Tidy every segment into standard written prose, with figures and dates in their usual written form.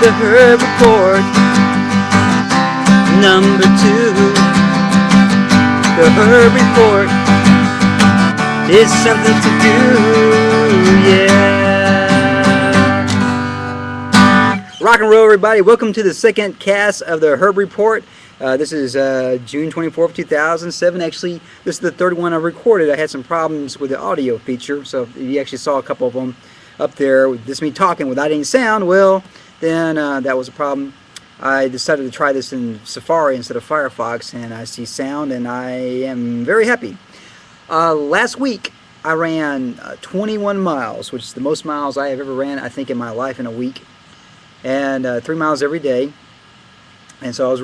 the Herb Report. Number 2, the Herb Report is something to do, yeah. Rock and roll, everybody. Welcome to the second cast of the Herb Report. This is June 24th, 2007. Actually, this is the third one I recorded. I had some problems with the audio feature, so if you actually saw a couple of them up there with just me talking without any sound, well, then that was a problem. I decided to try this in Safari instead of Firefox, and I see sound, and I am very happy. Last week, I ran 21 miles, which is the most miles I have ever ran, I think, in my life in a week, and 3 miles every day. And so I was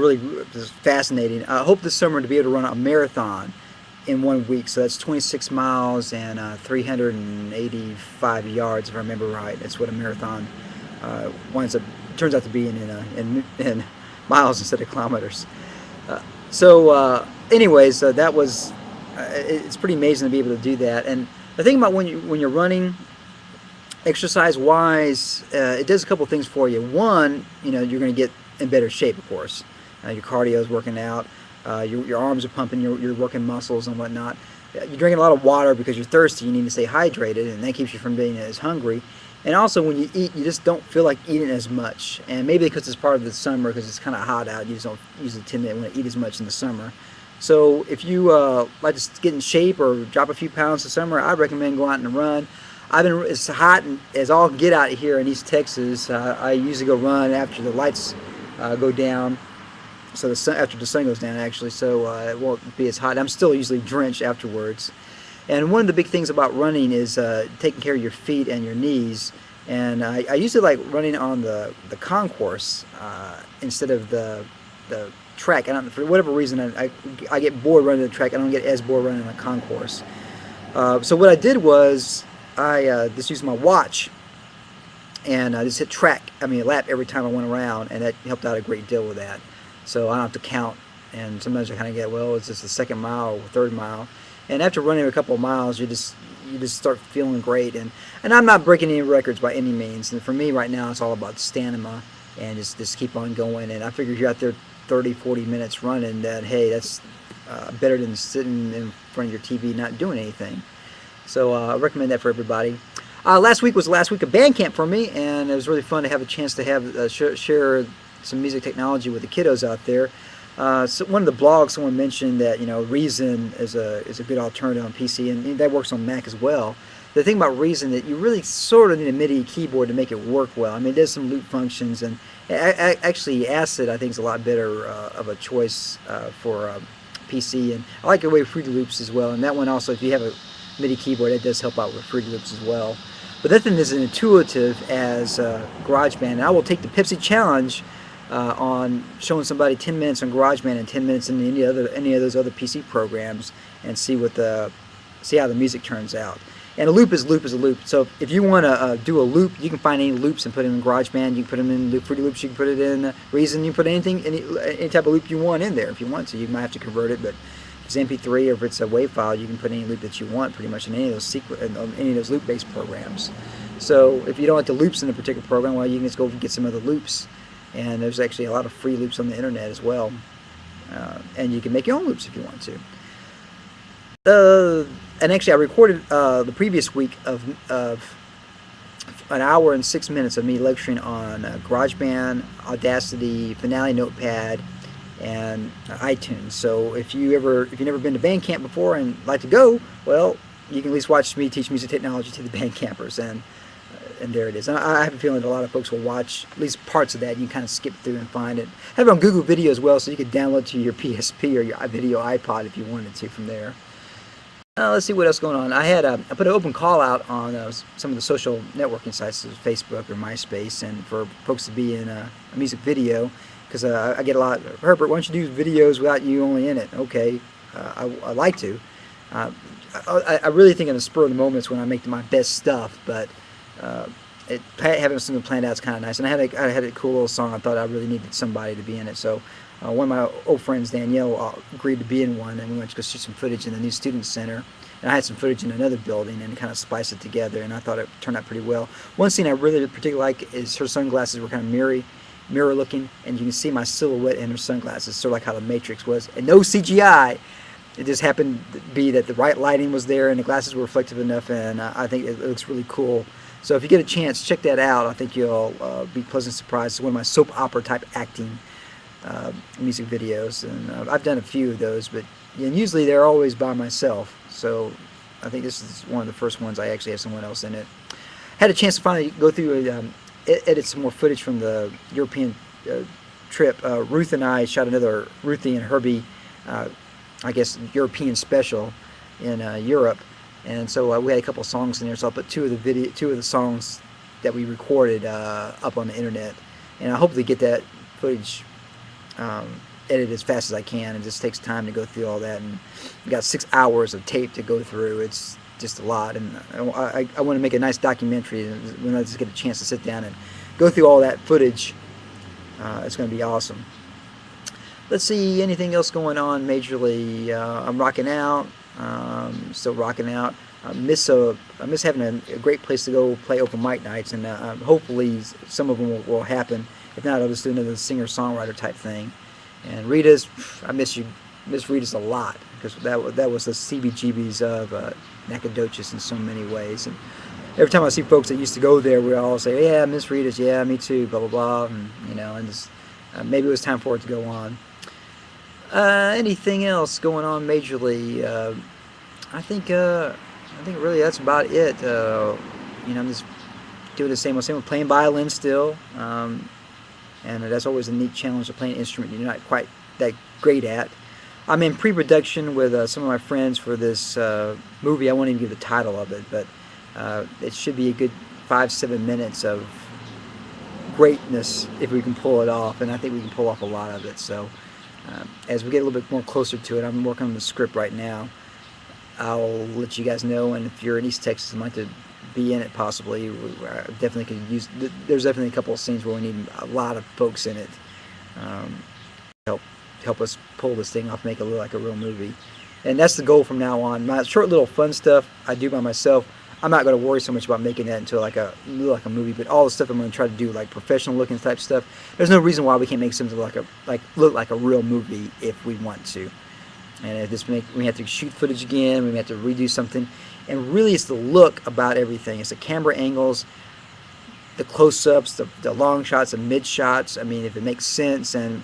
fascinating. I hope this summer to be able to run a marathon in 1 week. So that's 26 miles and 385 yards, if I remember right. That's what a marathon turns out to be in miles instead of kilometers. Anyways, that was it's pretty amazing to be able to do that. And the thing about when you're running, exercise-wise, it does a couple things for you. One, you're going to get in better shape, of course. Your cardio is working out. Your arms are pumping. You're working muscles and whatnot. You're drinking a lot of water because you're thirsty. You need to stay hydrated, and that keeps you from being as hungry. And also, when you eat, you just don't feel like eating as much. And maybe because it's part of the summer, because it's kind of hot out, you just don't usually tend to want to eat as much in the summer. So if you like to get in shape or drop a few pounds this summer, I'd recommend going out and run. It's hot as all get out here in East Texas. I usually go run after the lights go down, so after the sun goes down, actually, so it won't be as hot. I'm still usually drenched afterwards. And one of the big things about running is taking care of your feet and your knees. And I usually like running on the concourse instead of the track. For whatever reason, I get bored running the track. I don't get as bored running the concourse. So what I did was I just used my watch, and I just hit a lap every time I went around, and that helped out a great deal with that. So I don't have to count, and sometimes I kind of get, well, it's just the second mile or third mile. And after running a couple of miles, you just start feeling great. And I'm not breaking any records by any means. And for me right now, it's all about stamina and just keep on going. And I figure if you're out there 30, 40 minutes running, that, hey, that's better than sitting in front of your TV not doing anything. So I recommend that for everybody. Last week was the last week of band camp for me, and it was really fun to have a chance to share some music technology with the kiddos out there. So one of the blogs, someone mentioned that Reason is a good alternative on PC, and that works on Mac as well. The thing about Reason that you really sort of need a MIDI keyboard to make it work well. I mean, it does some loop functions, and actually Acid I think is a lot better of a choice for PC, and I like the way Fruity Loops as well. And that one also, if you have a MIDI keyboard, it does help out with Fruity Loops as well. But nothing is as intuitive as GarageBand. And I will take the Pepsi challenge on showing somebody 10 minutes on GarageBand and 10 minutes in any of those other PC programs, and see how the music turns out. And a loop is a loop. So if you want to do a loop, you can find any loops and put them in GarageBand. You can put them in Fruity Loops. You can put it in Reason. You can put any type of loop you want in there if you want to. You might have to convert it, but if it's MP3 or if it's a WAV file, you can put any loop that you want pretty much in any of those loop-based programs. So if you don't like the loops in a particular program, well, you can just go get some other loops. And there's actually a lot of free loops on the internet as well. And you can make your own loops if you want to. And actually, I recorded the previous week of an hour and 6 minutes of me lecturing on GarageBand, Audacity, Finale Notepad, and iTunes. So if you've never been to band camp before and like to go, well, you can at least watch me teach music technology to the band campers, and there it is. And I have a feeling that a lot of folks will watch at least parts of that. You can kind of skip through and find it. I have it on Google Video as well, so you could download to your PSP or your video iPod if you wanted to from there. Let's see what else is going on. I put an open call out on some of the social networking sites, such as Facebook or MySpace, and for folks to be in a music video, because I get a lot, Herbert, why don't you do videos without you only in it? Okay, I like to. I really think in the spur of the moment is when I make my best stuff, but having something planned out is kind of nice. And I had a cool little song. I thought I really needed somebody to be in it, so one of my old friends, Danielle, agreed to be in one, and we went to go shoot some footage in the new student center. And I had some footage in another building and kind of spliced it together, and I thought it turned out pretty well. One scene I really particularly like is her sunglasses were kind of mirrory, mirror looking, and you can see my silhouette in her sunglasses, sort of like how the Matrix was. And no CGI. It just happened to be that the right lighting was there and the glasses were reflective enough, and I think it looks really cool. So if you get a chance, check that out. I think you'll be pleasantly surprised. It's one of my soap opera type acting music videos, and I've done a few of those, but usually they're always by myself. So I think this is one of the first ones I actually have someone else in it. Had a chance to finally go through edit some more footage from the European trip. Ruth and I shot another Ruthie and Herbie, I guess, European special in Europe, and so we had a couple of songs in there. So I'll put two of the songs that we recorded up on the internet, and I hopefully get that footage edited as fast as I can. It just takes time to go through all that, and we got 6 hours of tape to go through. It's just a lot, and I want to make a nice documentary when I just get a chance to sit down and go through all that footage. It's going to be awesome. Let's see, anything else going on majorly? I'm rocking out, still rocking out. I miss having a great place to go play open mic nights, and hopefully some of them will happen. If not, I'll just do another singer-songwriter type thing. And Rita's, I miss Rita's a lot, because that was the CBGBs of Nacogdoches in so many ways. And every time I see folks that used to go there, we all say, "Yeah, I miss Rita's. Yeah, me too." Blah blah blah. And and just maybe it was time for it to go on. Anything else going on majorly? I think really that's about it. I'm just doing the same old, playing violin still, and that's always a neat challenge to play an instrument you're not quite that great at. I'm in pre-production with some of my friends for this movie. I won't even give the title of it, but it should be a good 5-7 minutes of greatness if we can pull it off, and I think we can pull off a lot of it. So as we get a little bit more closer to it, I'm working on the script right now. I'll let you guys know, and if you're in East Texas and like to be in it possibly, definitely could use. There's definitely a couple of scenes where we need a lot of folks in it. Help us pull this thing off, make it look like a real movie. And that's the goal from now on. My short little fun stuff I do by myself, I'm not going to worry so much about making that into like a movie, but all the stuff I'm going to try to do, like professional looking type stuff, there's no reason why we can't make something look like a real movie if we want to. And if we have to shoot footage again, we have to redo something. And really it's the look about everything. It's the camera angles, the close-ups, the long shots, the mid shots. I mean, if it makes sense. And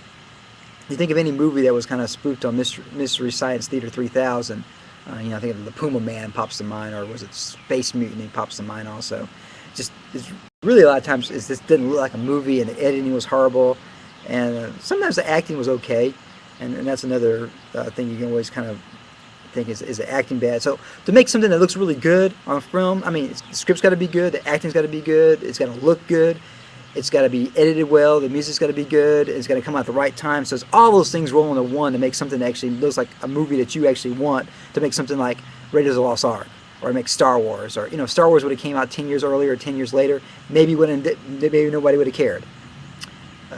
you think of any movie that was kind of spoofed on Mystery Science Theater 3000, I think of the Puma Man pops to mind, or was it Space Mutiny pops to mind also. It's really a lot of times it just didn't look like a movie, and the editing was horrible, and sometimes the acting was okay, and that's another thing you can always kind of think is the acting bad. So to make something that looks really good on film, I mean, the script's got to be good, the acting's got to be good, it's got to look good, it's got to be edited well, the music's got to be good, it's got to come out at the right time. So it's all those things roll into one to make something that actually looks like a movie that you actually want, to make something like Raiders of the Lost Ark, or make Star Wars, or Star Wars would have came out 10 years earlier or 10 years later, maybe nobody would have cared.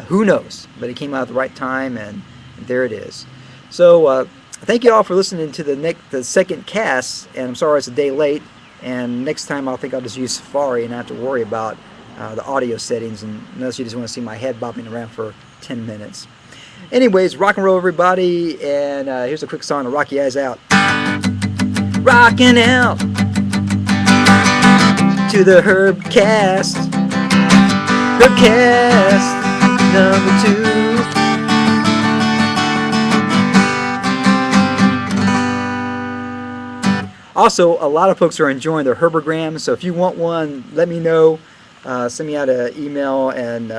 Who knows? But it came out at the right time, and there it is. So thank you all for listening to the second cast, and I'm sorry it's a day late, and next time I think I'll just use Safari and not have to worry about the audio settings, and unless you just want to see my head bobbing around for 10 minutes. Anyways, rock and roll everybody, and here's a quick song to rock you guys out. Rocking out to the Herbcast number 2. Also, a lot of folks are enjoying their Herbergrams, so if you want one, let me know. Send me out an email, and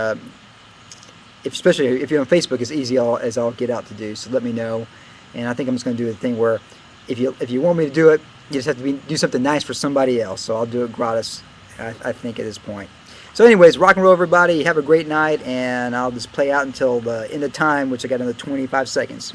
especially if you're on Facebook, it's easy as I'll get out to do. So let me know, and I think I'm just going to do a thing where if you want me to do it, you just have to do something nice for somebody else. So I'll do it gratis, I think, at this point. So anyways, rock and roll everybody. Have a great night, and I'll just play out until the end of time, which I got another 25 seconds.